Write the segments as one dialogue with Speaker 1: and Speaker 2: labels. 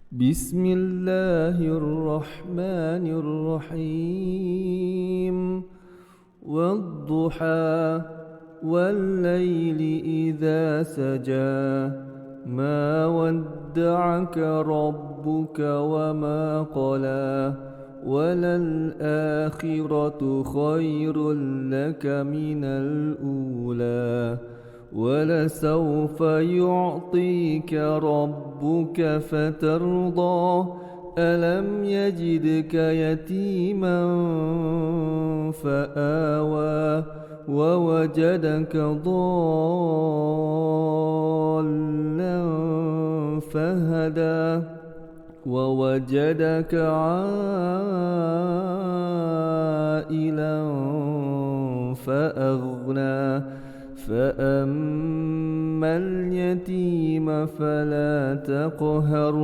Speaker 1: بسم الله الرحمن الرحيم والضحى والليل إذا سجى ما ودعك ربك وما قلى وللآخرة خير لك من الأولى ولسوف يعطيك ربك فترضى ألم يجدك يتيما فآوى ووجدك ضالا فهدى ووجدك عائلا فأغنى فأما اليتيم فلا تقهر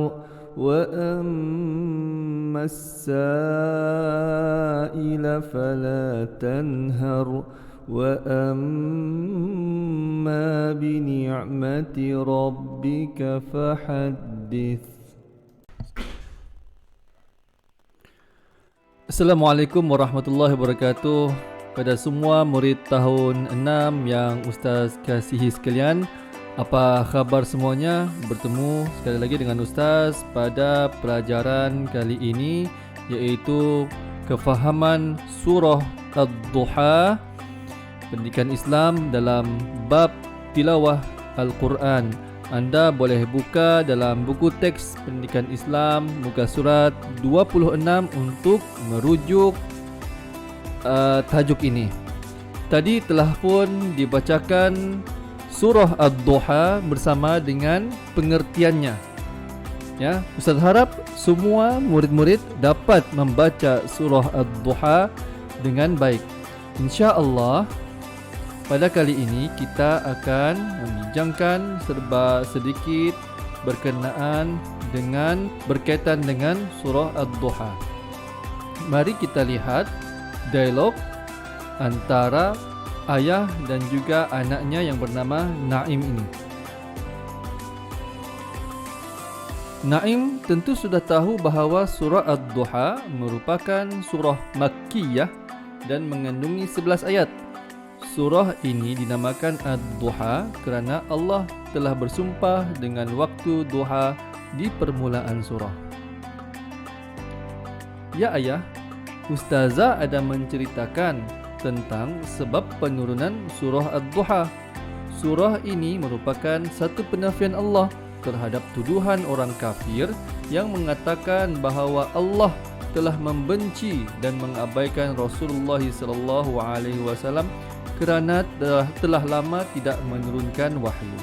Speaker 1: وأما السائل فلا تنهر وأما بنعمة ربك فحدث.
Speaker 2: Assalamualaikum warahmatullahi wabarakatuh. Pada semua murid tahun 6 yang Ustaz kasihi sekalian, apa khabar semuanya? Bertemu sekali lagi dengan Ustaz pada pelajaran kali ini, iaitu kefahaman surah Ad-Duha, pendidikan Islam dalam bab tilawah Al-Quran. Anda boleh buka dalam buku teks pendidikan Islam muka surat 26 untuk merujuk tajuk ini. Tadi telah pun dibacakan surah Ad-Duha bersama dengan pengertiannya. Ya, Ustaz harap semua murid-murid dapat membaca surah Ad-Duha dengan baik. Insya-Allah pada kali ini kita akan membincangkan serba sedikit berkaitan dengan surah Ad-Duha. Mari kita lihat dialog antara ayah dan juga anaknya yang bernama Naim ini. Naim tentu sudah tahu bahawa surah Ad-Duha merupakan surah Makkiyah dan mengandungi 11 ayat. Surah ini dinamakan Ad-Duha kerana Allah telah bersumpah dengan waktu duha di permulaan surah. Ya ayah, Ustazah ada menceritakan tentang sebab penurunan surah Ad-Duha. Surah ini merupakan satu penafian Allah terhadap tuduhan orang kafir yang mengatakan bahawa Allah telah membenci dan mengabaikan Rasulullah SAW kerana telah lama tidak menurunkan wahyu.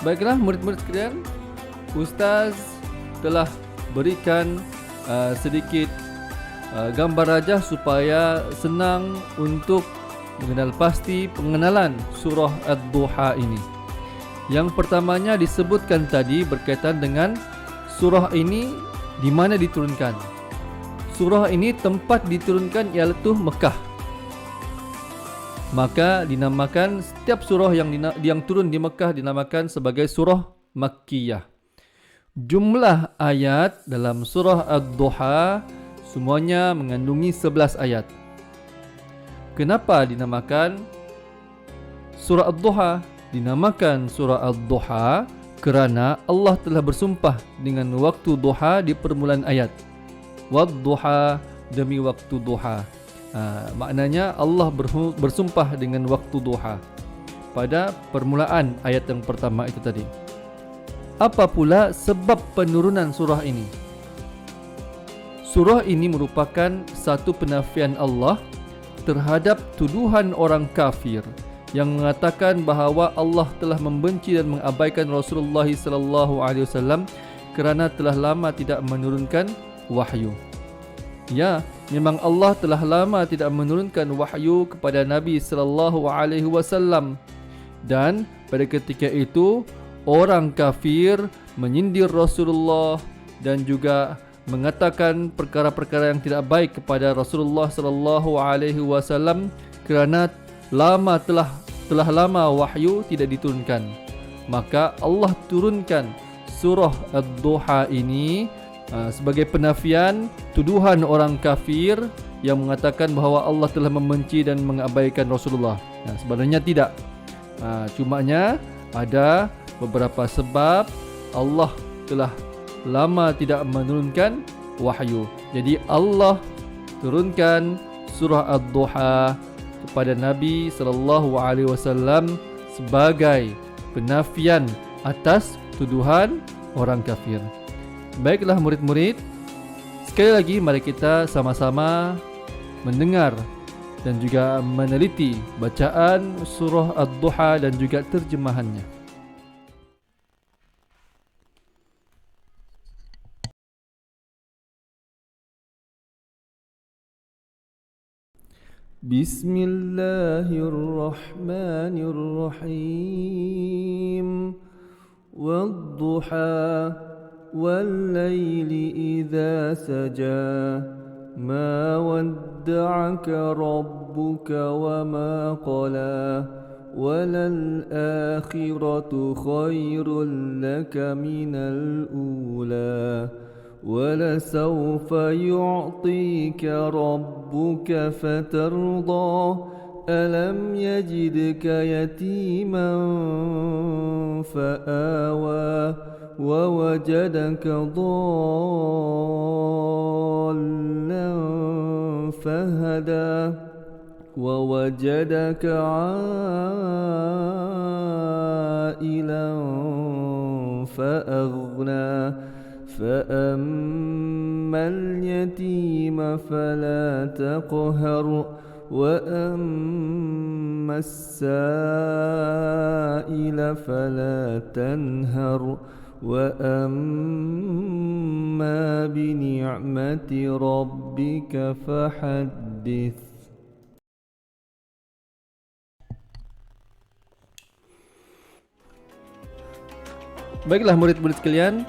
Speaker 2: Baiklah murid-murid sekalian, Ustaz telah berikan sedikit gambar rajah supaya senang untuk mengenal pasti pengenalan surah Ad-Duha ini. Yang pertamanya disebutkan tadi berkaitan dengan surah ini di mana diturunkan. Surah ini tempat diturunkan iaitu Mekah. Maka dinamakan setiap surah yang turun di Mekah dinamakan sebagai surah Makkiyah. Jumlah ayat dalam surah Ad-Duha semuanya mengandungi 11 ayat. Kenapa dinamakan surah Ad-Duha? Dinamakan surah Ad-Duha kerana Allah telah bersumpah dengan waktu duha di permulaan ayat. Wad-duha, demi waktu duha. Maknanya Allah bersumpah dengan waktu duha pada permulaan ayat yang pertama itu tadi. Apa pula sebab penurunan surah ini? Surah ini merupakan satu penafian Allah terhadap tuduhan orang kafir yang mengatakan bahawa Allah telah membenci dan mengabaikan Rasulullah SAW kerana telah lama tidak menurunkan wahyu. Ya, memang Allah telah lama tidak menurunkan wahyu kepada Nabi SAW, dan pada ketika itu orang kafir menyindir Rasulullah dan juga mengatakan perkara-perkara yang tidak baik kepada Rasulullah SAW kerana telah lama wahyu tidak diturunkan. maka Allah turunkan surah Ad-Duha ini sebagai penafian tuduhan orang kafir yang mengatakan bahawa Allah telah membenci dan mengabaikan Rasulullah. Sebenarnya tidak. Cumanya ada beberapa sebab Allah telah lama tidak menurunkan wahyu. Jadi Allah turunkan surah Ad-Duha kepada Nabi sallallahu alaihi wasallam sebagai penafian atas tuduhan orang kafir. Baiklah murid-murid, sekali lagi mari kita sama-sama mendengar dan juga meneliti bacaan surah Ad-Duha dan juga terjemahannya.
Speaker 1: Bismillahirrahmanirrahim. Wad-duha wal-laili idza saja. ما ودعك ربك وما قلى وللآخرة خير لك من الأولى ولسوف يعطيك ربك فترضى ألم يجدك يتيما فآوى ووجدك ضالا فهدى ووجدك عائلا فأغنى فأما اليتيم فلا تقهر وأما السائل فلا تنهر وأما بنعمة ربك فحدث.
Speaker 2: Baiklah murid-murid sekalian,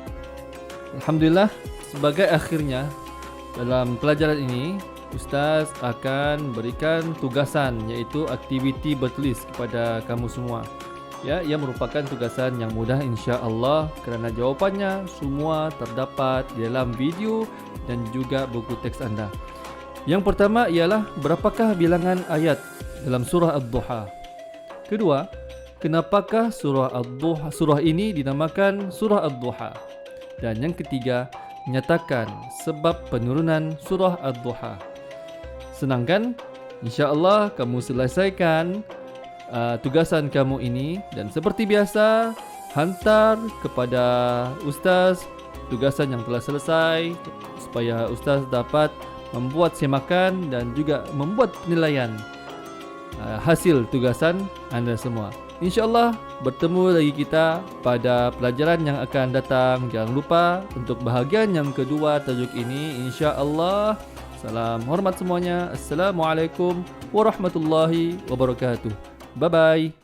Speaker 2: alhamdulillah sebagai akhirnya dalam pelajaran ini Ustaz akan berikan tugasan, iaitu aktiviti bertulis kepada kamu semua. Ia merupakan tugasan yang mudah insya-Allah kerana jawapannya semua terdapat di dalam video dan juga buku teks anda. Yang pertama ialah berapakah bilangan ayat dalam surah Ad-Duha. Kedua, kenapakah surah ini dinamakan surah Ad-Duha. Dan yang ketiga, nyatakan sebab penurunan surah Ad-Duha. Senang kan? Insya-Allah kamu selesaikan tugasan kamu ini dan seperti biasa hantar kepada Ustaz tugasan yang telah selesai supaya Ustaz dapat membuat semakan dan juga membuat penilaian hasil tugasan anda semua. InsyaAllah bertemu lagi kita pada pelajaran yang akan datang. Jangan lupa untuk bahagian yang kedua tajuk ini insyaAllah. Salam hormat semuanya. Assalamualaikum warahmatullahi wabarakatuh. Bye-bye.